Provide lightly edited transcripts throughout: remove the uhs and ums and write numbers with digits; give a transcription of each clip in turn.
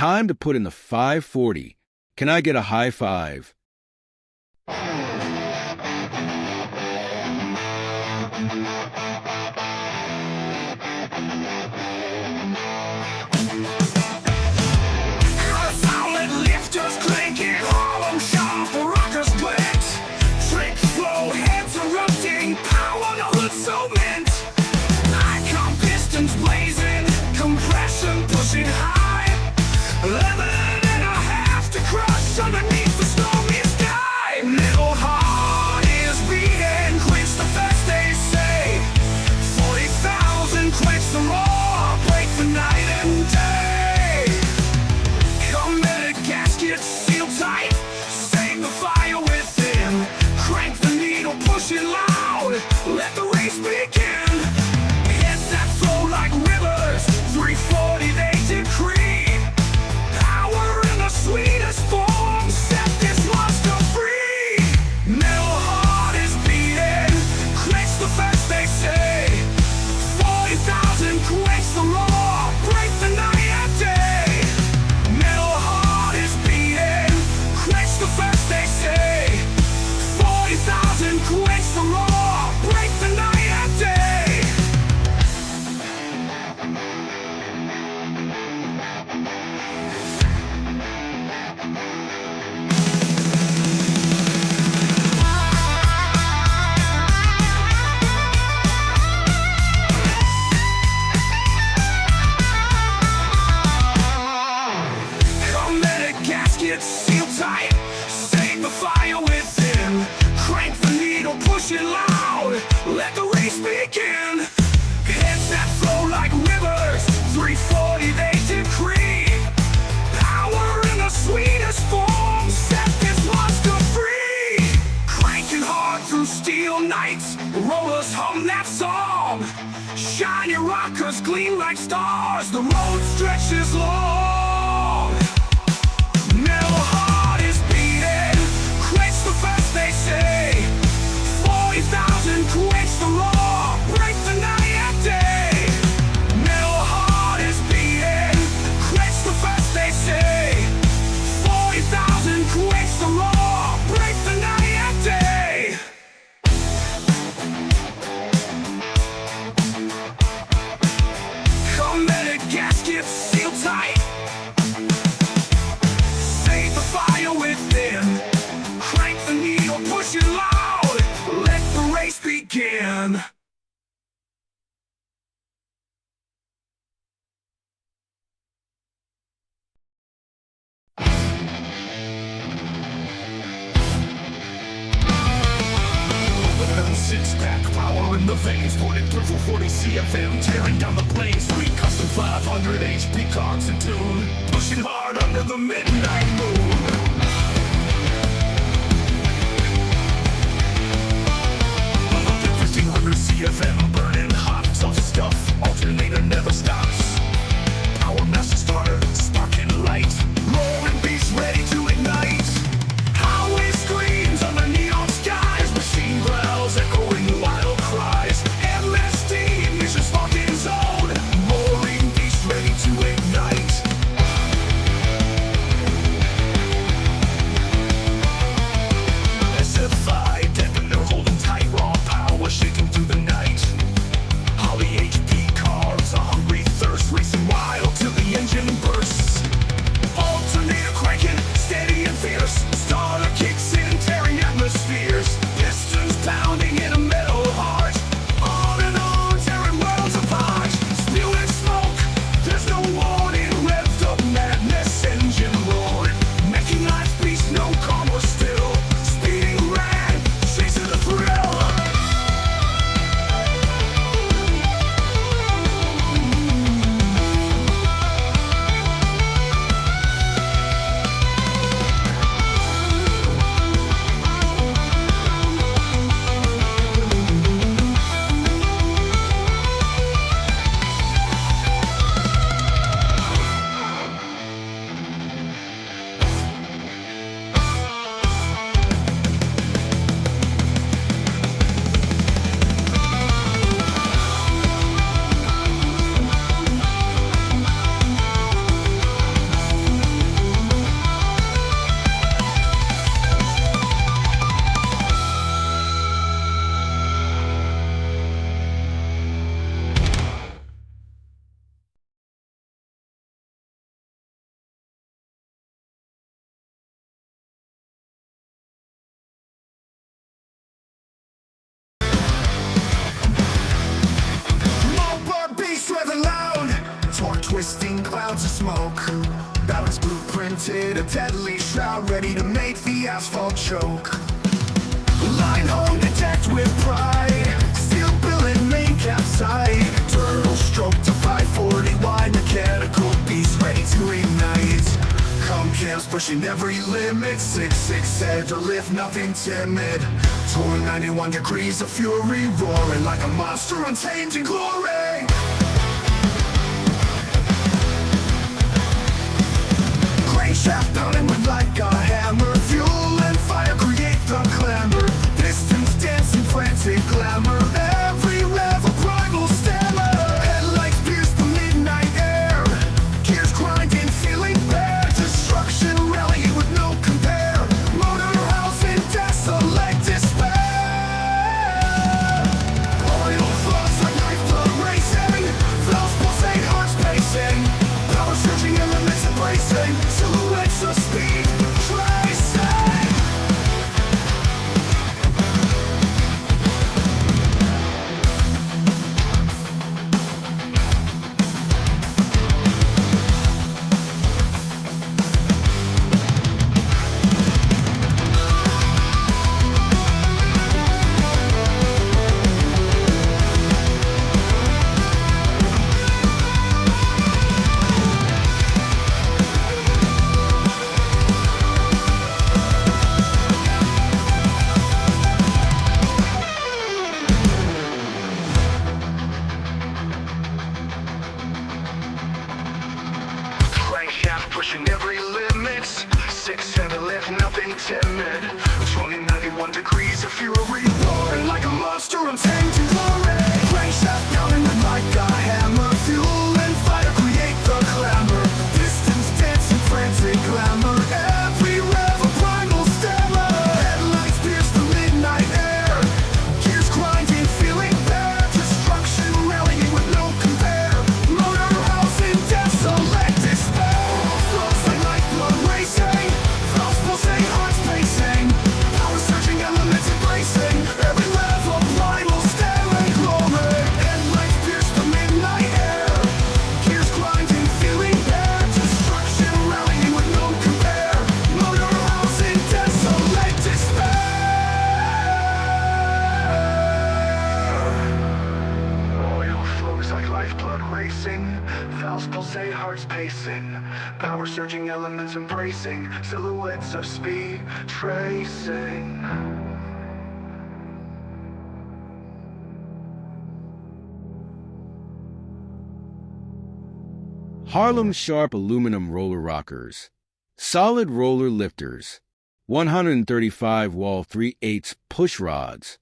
Time to put in the 540. Can I get a high five? Underneath the stormy sky, little heart is beating, quench the thirst they say. 40,000 quench the roar, break the night and day. Committed gaskets seal tight, save the fire within. Crank the needle, push it loud, let the race begin. Heads that flow like rivers, 340 they decree. Power in the sweetest form. Seal tight, save the fire within. Crank the needle, push it loud, let the race begin. Heads that flow like rivers, 340 they decree. Power in the sweetest form, set this monster free. Cranking hard through steel nights, rollers hum that song. Shiny rockers gleam like stars, the road stretches long. Metal heart is beating, quench the first they say. 40,000 quench the roar, break the night and day. Metal heart is beating, quench the first they say. 40,000 quench the roar, break the night and day. Committed gaskets seal tight, crank the needle, push it loud, let the race begin. Six-pack power in the veins, pouring through for 40 CFM, tearing down the plains. Sweet custom 500 HP cogs in tune, pushing hard under the midnight moon. 1500 CFM, burning hot, tough stuff. Alternator never stops. Power master starter, sparking light. Rolling beast ready to ignite. Highway screams under neon skies. Machine growls echoing wild cries. MSD, mission sparking zone. Roaring beast ready to ignite. smoke. Balance blueprinted, a deadly shroud ready to make the asphalt choke. Line home detect with pride, steel billet main cap side. Turtle stroke to 540 wide, mechanical beast ready to ignite. Come camps pushing every limit, 6'6" head to lift nothing timid. Torn 91 degrees of fury, roaring like a monster untamed in glory. Crane shaft pounding with like a hammer, fuel and fire create the clamor. Pistons dancing frantic glamour, every rev a primal stammer. Headlights pierce the midnight air, gears grinding, feeling bare. Destruction rallying with no compare, motor house in desolate despair. Oil flows like lifeblood racing, valves pulsate, hearts pacing. Power surging, elements embracing, silhouettes of speed tracing. Crankshaft pushing every limit, 6'7" lift nothing timid. 91 degrees of fury, roaring like a monster untamed in glory. Crankshaft pounding with like a hammer, fuel and fire create the clamor. Pistons dancing frantic glamour, every rev a primal stammer. Headlights pierce the midnight air, gears grinding, feeling bare. Destruction rallying with no compare, motor house in desolate despair. Flows like lifeblood racing, valves pulsate, hearts pacing. Power surging, elements embracing, every level primal staring glory. Headlights pierce the midnight air, gears grinding, feeling bare. Destruction rallying with no compare, motor house in desolate despair. Oil flows like lifeblood racing, valves pulsate, hearts pacing. Power surging, elements embracing, silhouettes of speed tracing. Harlem Sharp aluminum roller rockers, solid roller lifters, 135 wall 3/8 push rods.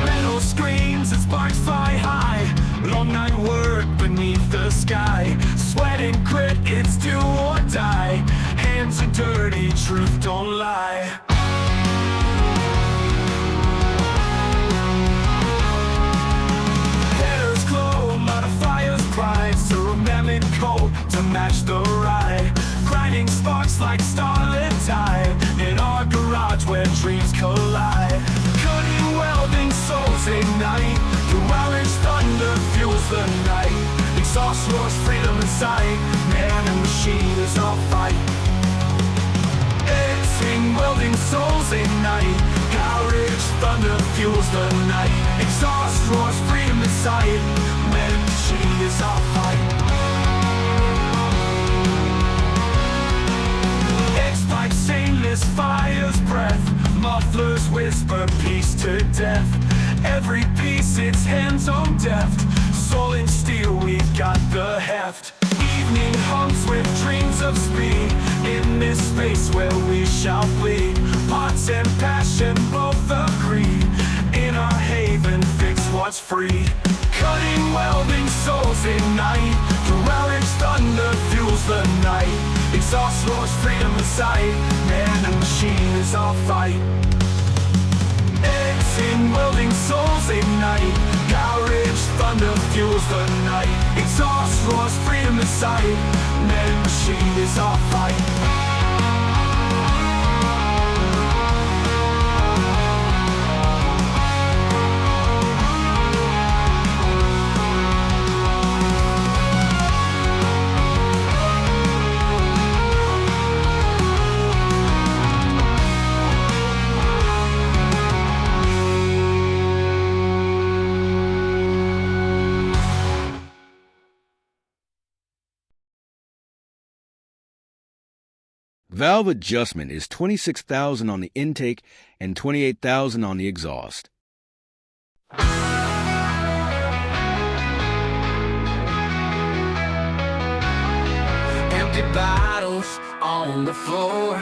Metal screams and sparks fly high, long night work beneath the sky. Sweat and grit, it's do or die. Hands are dirty, truth don't lie. Headers glow, modifiers pride, ceramic coat to match the ride. Grinding sparks like starlit tide, in our garage where dreams collide. Cutting welding souls ignite, Cuda1 thunder fuels the night. Exhaust roars freedom in sight, man and machine is all fight. Welding souls ignite, courage, thunder fuels the night. Exhaust roars, freedom in sight, man and machine is our fight. X-pipe stainless fire's breath, mufflers whisper peace to death. Every piece it's hands on deft, soul in steel we've got the heft. Evening hums with dreams of speed, in this space where we shall bleed. Pots and passion both agree, in our haven fix what's free. Cutting welding souls ignite, Cuda1 thunder fuels the night. Exhaust roars freedom in sight, man and machine is our fight. In welding souls ignite, courage, thunder fuels the night. Exhaust roars, freedom in sight, man and machine is our fight. Valve adjustment is 26,000 on the intake and 28,000 on the exhaust. Empty bottles on the floor,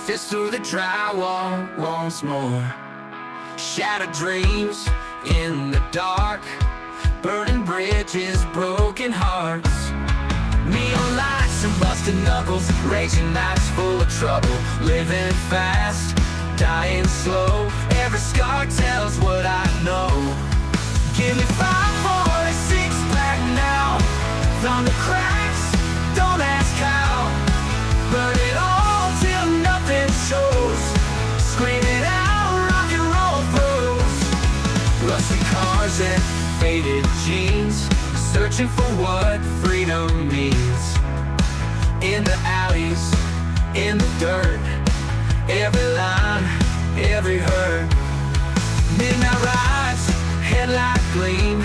fists through the drywall once more. Shattered dreams in the dark, burning bridges, broken hearts. Neon lights and busted knuckles, raging nights full of trouble. Living fast, dying slow, every scar tells what I know. Give me 546 back now. Thunder cracks, don't ask how. Burn it all till nothing shows. Scream it out, rock and roll throws. Rusty cars and faded jeans, searching for what freedom means. In the alleys, in the dirt, every line, every hurt. Midnight rides, headlight gleam,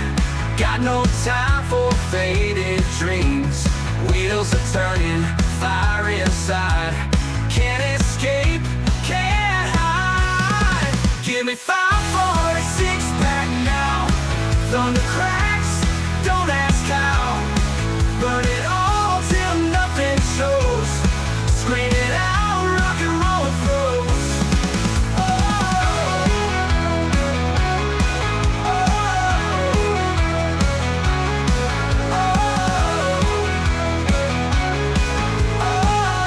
got no time for faded dreams. Wheels are turning, fire inside, can't escape, can't hide. Give me 546 back now. Thunder cracks, don't ask how. Burn it all till nothing shows. Scream it out, rock and roll throws. Oh, oh,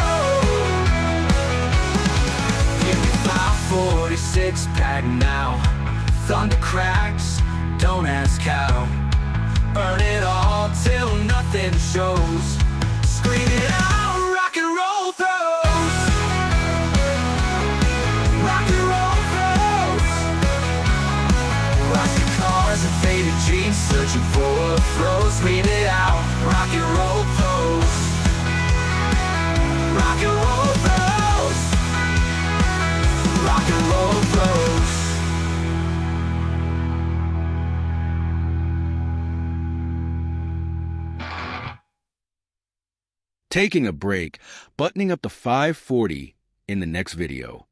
oh. Give me 546 pack now. Thunder cracks, don't ask how. Burn it all till nothing shows. Scream it out, rock and roll throws. Rock and roll throws. Rusty cars and faded jeans, searching for a throw. Scream it out, rock and roll throws. Rock and roll throws. Rock and roll throws. Taking a break, buttoning up the 540 in the next video.